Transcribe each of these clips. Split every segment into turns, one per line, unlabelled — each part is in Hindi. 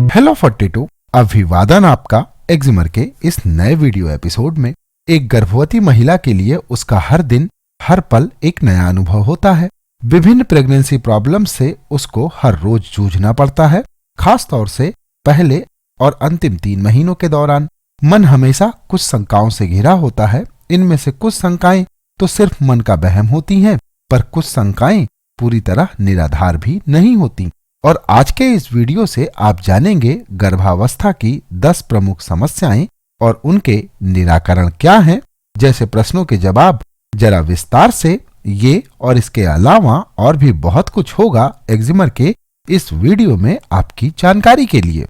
हेलो 42, अभिवादन आपका एक्जिमर के इस नए वीडियो एपिसोड में। एक गर्भवती महिला के लिए उसका हर दिन हर पल एक नया अनुभव होता है। विभिन्न प्रेगनेंसी प्रॉब्लम से उसको हर रोज जूझना पड़ता है, खास तौर से पहले और अंतिम 3 महीनों के दौरान। मन हमेशा कुछ शंकाओं से घिरा होता है। इनमें से कुछ शंकाएं तो सिर्फ मन का वहम होती हैं, पर कुछ शंकाएं पूरी तरह निराधार भी नहीं होती। और आज के इस वीडियो से आप जानेंगे गर्भावस्था की 10 प्रमुख समस्याएं और उनके निराकरण क्या हैं। जैसे प्रश्नों के जवाब जरा विस्तार से। ये और इसके अलावा और भी बहुत कुछ होगा एक्जिमर के इस वीडियो में आपकी जानकारी के लिए।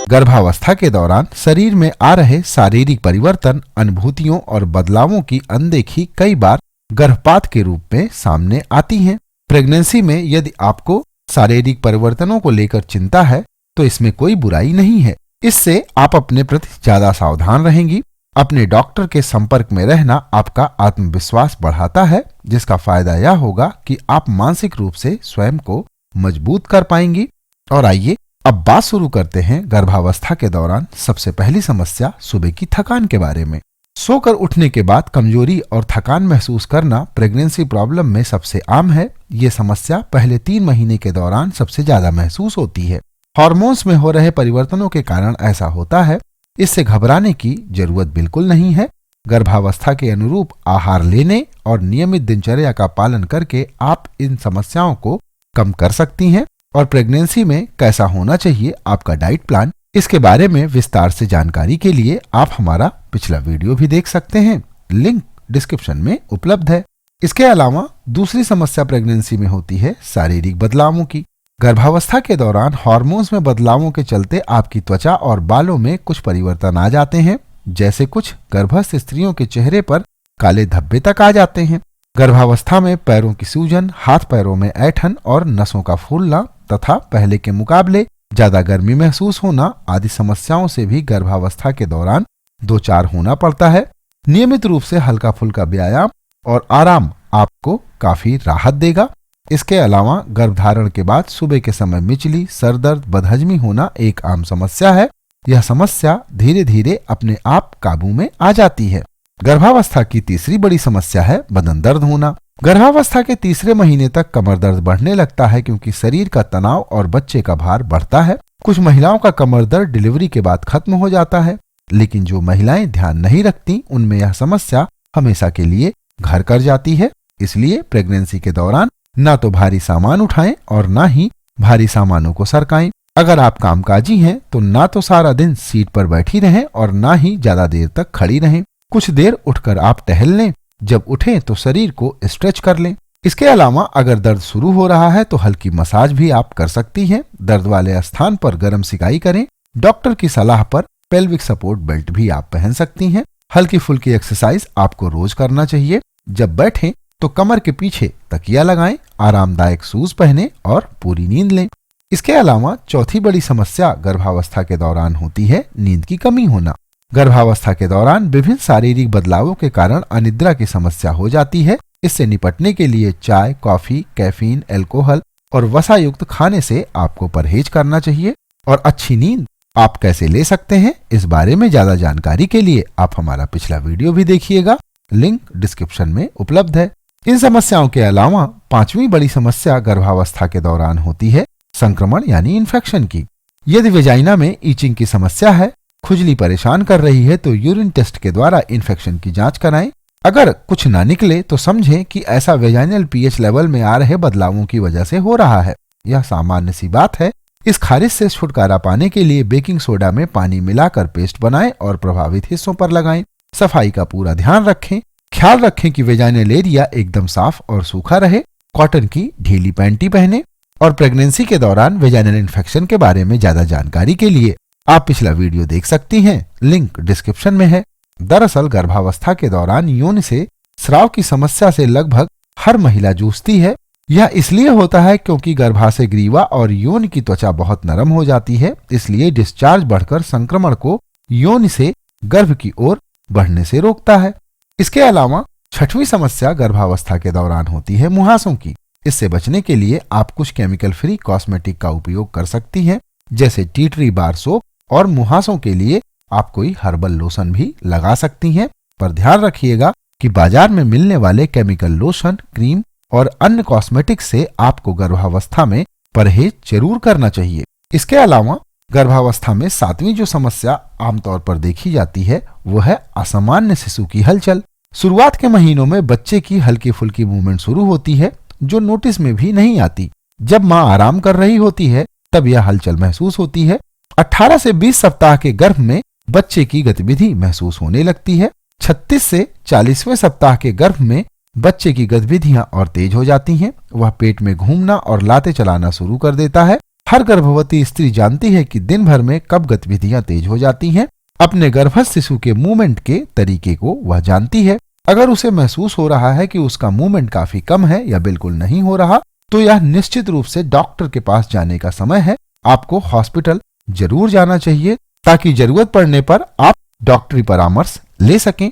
गर्भावस्था के दौरान शरीर में आ रहे शारीरिक परिवर्तन, अनुभूतियों और बदलावों की अनदेखी कई बार गर्भपात के रूप में सामने आती हैं। प्रेगनेंसी में यदि आपको शारीरिक परिवर्तनों को लेकर चिंता है तो इसमें कोई बुराई नहीं है। इससे आप अपने प्रति ज्यादा सावधान रहेंगी। अपने डॉक्टर के संपर्क में रहना आपका आत्मविश्वास बढ़ाता है, जिसका फायदा यह होगा कि आप मानसिक रूप से स्वयं को मजबूत कर पाएंगी। और आइए अब बात शुरू करते हैं गर्भावस्था के दौरान सबसे पहली समस्या सुबह की थकान के बारे में। सोकर उठने के बाद कमजोरी और थकान महसूस करना प्रेगनेंसी प्रॉब्लम में सबसे आम है। ये समस्या पहले 3 महीने के दौरान सबसे ज्यादा महसूस होती है। हार्मोन्स में हो रहे परिवर्तनों के कारण ऐसा होता है। इससे घबराने की जरूरत बिल्कुल नहीं है। गर्भावस्था के अनुरूप आहार लेने और नियमित दिनचर्या का पालन करके आप इन समस्याओं को कम कर सकती हैं। और प्रेगनेंसी में कैसा होना चाहिए आपका डाइट प्लान, इसके बारे में विस्तार से जानकारी के लिए आप हमारा पिछला वीडियो भी देख सकते हैं, लिंक डिस्क्रिप्शन में उपलब्ध है। इसके अलावा दूसरी समस्या प्रेगनेंसी में होती है शारीरिक बदलावों की। गर्भावस्था के दौरान हार्मोन्स में बदलावों के चलते आपकी त्वचा और बालों में कुछ परिवर्तन आ जाते हैं। जैसे कुछ गर्भस्थ स्त्रियों के चेहरे पर काले धब्बे तक आ जाते हैं। गर्भावस्था में पैरों की सूजन, हाथ पैरों में ऐंठन और नसों का फूलना तथा पहले के मुकाबले ज्यादा गर्मी महसूस होना आदि समस्याओं से भी गर्भावस्था के दौरान 2-4 होना पड़ता है। नियमित रूप से हल्का फुल्का व्यायाम और आराम आपको काफी राहत देगा। इसके अलावा गर्भधारण के बाद सुबह के समय मिचली, सरदर्द, बदहजमी होना एक आम समस्या है। यह समस्या धीरे धीरे अपने आप काबू में आ जाती है। गर्भावस्था की तीसरी बड़ी समस्या है बदन दर्द होना। गर्भावस्था के तीसरे महीने तक कमर दर्द बढ़ने लगता है, क्योंकि शरीर का तनाव और बच्चे का भार बढ़ता है। कुछ महिलाओं का कमर दर्द डिलीवरी के बाद खत्म हो जाता है, लेकिन जो महिलाएं ध्यान नहीं रखती उनमें यह समस्या हमेशा के लिए घर कर जाती है। इसलिए प्रेगनेंसी के दौरान ना तो भारी सामान उठाएं और ना ही भारी सामानों को सरकाएं। अगर आप कामकाजी हैं तो ना तो सारा दिन सीट पर बैठी रहें और ना ही ज्यादा देर तक खड़ी रहें। कुछ देर उठकर आप टहल लें। जब उठें तो शरीर को स्ट्रेच कर लें। इसके अलावा अगर दर्द शुरू हो रहा है तो हल्की मसाज भी आप कर सकती हैं। दर्द वाले स्थान पर गर्म सिकाई करें। डॉक्टर की सलाह पर पेल्विक सपोर्ट बेल्ट भी आप पहन सकती हैं। हल्की फुल्की एक्सरसाइज आपको रोज करना चाहिए। जब बैठें तो कमर के पीछे तकिया लगाएं, आरामदायक शूज पहनें और पूरी नींद लें। इसके अलावा चौथी बड़ी समस्या गर्भावस्था के दौरान होती है नींद की कमी होना। गर्भावस्था के दौरान विभिन्न शारीरिक बदलावों के कारण अनिद्रा की समस्या हो जाती है। इससे निपटने के लिए चाय, कॉफी, कैफीन, अल्कोहल और वसा युक्त खाने से आपको परहेज करना चाहिए। और अच्छी नींद आप कैसे ले सकते हैं, इस बारे में ज्यादा जानकारी के लिए आप हमारा पिछला वीडियो भी देखिएगा, लिंक डिस्क्रिप्शन में उपलब्ध है। इन समस्याओं के अलावा 5वीं बड़ी समस्या गर्भावस्था के दौरान होती है संक्रमण यानी इन्फेक्शन की। यदि वेजाइना में ईचिंग की समस्या है, खुजली परेशान कर रही है, तो यूरिन टेस्ट के द्वारा इन्फेक्शन की जांच कराएं। अगर कुछ ना निकले तो समझें कि ऐसा वेजाइनल पीएच लेवल में आ रहे बदलावों की वजह से हो रहा है। यह सामान्य सी बात है। इस खारिश से छुटकारा पाने के लिए बेकिंग सोडा में पानी मिलाकर पेस्ट बनाएं और प्रभावित हिस्सों पर लगाएं। सफाई का पूरा ध्यान रखें। ख्याल रखें कि वेजाइनल एरिया एकदम साफ और सूखा रहे। कॉटन की ढीली पैंटी पहने। और प्रेगनेंसी के दौरान वेजाइनल इन्फेक्शन के बारे में ज्यादा जानकारी के लिए आप पिछला वीडियो देख सकती हैं, लिंक डिस्क्रिप्शन में है। दरअसल गर्भावस्था के दौरान योनि से स्राव की समस्या से लगभग हर महिला जूझती है। यह इसलिए होता है क्योंकि गर्भाशय ग्रीवा और योनि की त्वचा बहुत नरम हो जाती है। इसलिए डिस्चार्ज बढ़कर संक्रमण को योनि से गर्भ की ओर बढ़ने से रोकता है। इसके अलावा छठवीं समस्या गर्भावस्था के दौरान होती है मुहासों की। इससे बचने के लिए आप कुछ केमिकल फ्री कॉस्मेटिक का उपयोग कर सकती हैं, जैसे टी ट्री बार सोप, और मुहासों के लिए आप कोई हर्बल लोशन भी लगा सकती हैं। पर ध्यान रखिएगा कि बाजार में मिलने वाले केमिकल लोशन, क्रीम और अन्य कॉस्मेटिक से आपको गर्भावस्था में परहेज जरूर करना चाहिए। इसके अलावा गर्भावस्था में सातवीं जो समस्या आमतौर पर देखी जाती है वो है असामान्य शिशु की हलचल। शुरुआत के महीनों में बच्चे की हल्की फुल्की मूवमेंट शुरू होती है जो नोटिस में भी नहीं आती। जब मां आराम कर रही होती है तब यह हलचल महसूस होती है। 18 से 20 सप्ताह के गर्भ में बच्चे की गतिविधि महसूस होने लगती है। 36 से 40वें सप्ताह के गर्भ में बच्चे की गतिविधियां और तेज हो जाती हैं। वह पेट में घूमना और लाते चलाना शुरू कर देता है। हर गर्भवती स्त्री जानती है कि दिन भर में कब गतिविधियां तेज हो जाती हैं। अपने गर्भस्थ शिशु के मूवमेंट के तरीके को वह जानती है। अगर उसे महसूस हो रहा है कि उसका मूवमेंट काफी कम है या बिल्कुल नहीं हो रहा, तो यह निश्चित रूप से डॉक्टर के पास जाने का समय है। आपको हॉस्पिटल जरूर जाना चाहिए ताकि जरूरत पड़ने पर आप डॉक्टरी परामर्श ले सकें।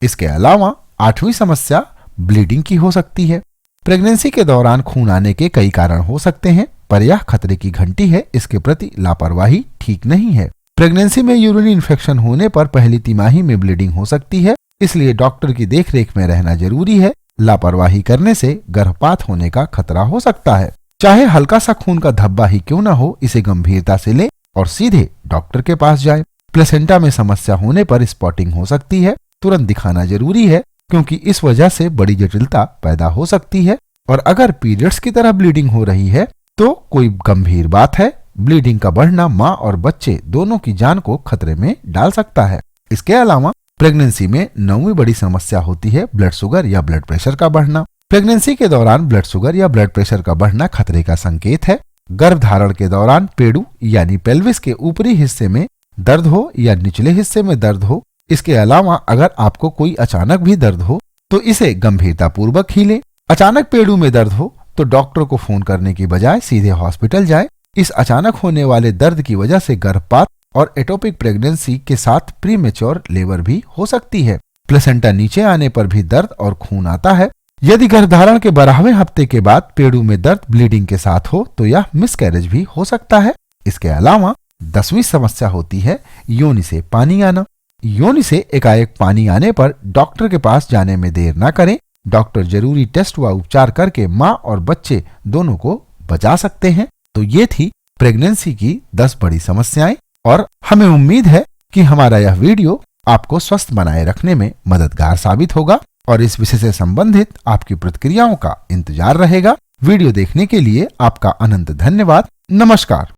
इसके अलावा आठवीं समस्या ब्लीडिंग की हो सकती है। प्रेगनेंसी के दौरान खून आने के कई कारण हो सकते हैं, पर यह खतरे की घंटी है। इसके प्रति लापरवाही ठीक नहीं है। प्रेगनेंसी में यूरिन इन्फेक्शन होने पर पहली तिमाही में ब्लीडिंग हो सकती है, इसलिए डॉक्टर की देखरेख में रहना जरूरी है। लापरवाही करने से गर्भपात होने का खतरा हो सकता है। चाहे हल्का सा खून का धब्बा ही क्यों ना हो, इसे गंभीरता से लें और सीधे डॉक्टर के पास जाएं। प्लेसेंटा में समस्या होने पर स्पॉटिंग हो सकती है, तुरंत दिखाना जरूरी है क्योंकि इस वजह से बड़ी जटिलता पैदा हो सकती है। और अगर पीरियड्स की तरह ब्लीडिंग हो रही है तो कोई गंभीर बात है। ब्लीडिंग का बढ़ना मां और बच्चे दोनों की जान को खतरे में डाल सकता है। इसके अलावा प्रेगनेंसी में 9वीं बड़ी समस्या होती है ब्लड शुगर या ब्लड प्रेशर का बढ़ना। प्रेगनेंसी के दौरान ब्लड शुगर या ब्लड प्रेशर का बढ़ना खतरे का संकेत है। गर्भधारण के दौरान पेड़ू यानी पेल्विस के ऊपरी हिस्से में दर्द हो या निचले हिस्से में दर्द हो, इसके अलावा अगर आपको कोई अचानक भी दर्द हो तो इसे गंभीरता पूर्वक ही लें। अचानक पेड़ू में दर्द हो तो डॉक्टर को फोन करने की बजाय सीधे हॉस्पिटल जाएं। इस अचानक होने वाले दर्द की वजह से गर्भपात और एटोपिक प्रेगनेंसी के साथ प्रीमेच्योर लेबर भी हो सकती है। प्लेसेंटा नीचे आने पर भी दर्द और खून आता है। यदि गर्भधारण के 12वें हफ्ते के बाद पेड़ू में दर्द ब्लीडिंग के साथ हो तो यह मिसकैरेज भी हो सकता है। इसके अलावा 10वीं समस्या होती है योनि से पानी आना। योनि से एकाएक पानी आने पर डॉक्टर के पास जाने में देर न करें। डॉक्टर जरूरी टेस्ट व उपचार करके मां और बच्चे दोनों को बचा सकते हैं। तो ये थी प्रेगनेंसी की 10 बड़ी समस्याएं, और हमें उम्मीद है कि हमारा यह वीडियो आपको स्वस्थ बनाए रखने में मददगार साबित होगा और इस विषय से संबंधित आपकी प्रतिक्रियाओं का इंतजार रहेगा। वीडियो देखने के लिए आपका अनंत धन्यवाद। नमस्कार।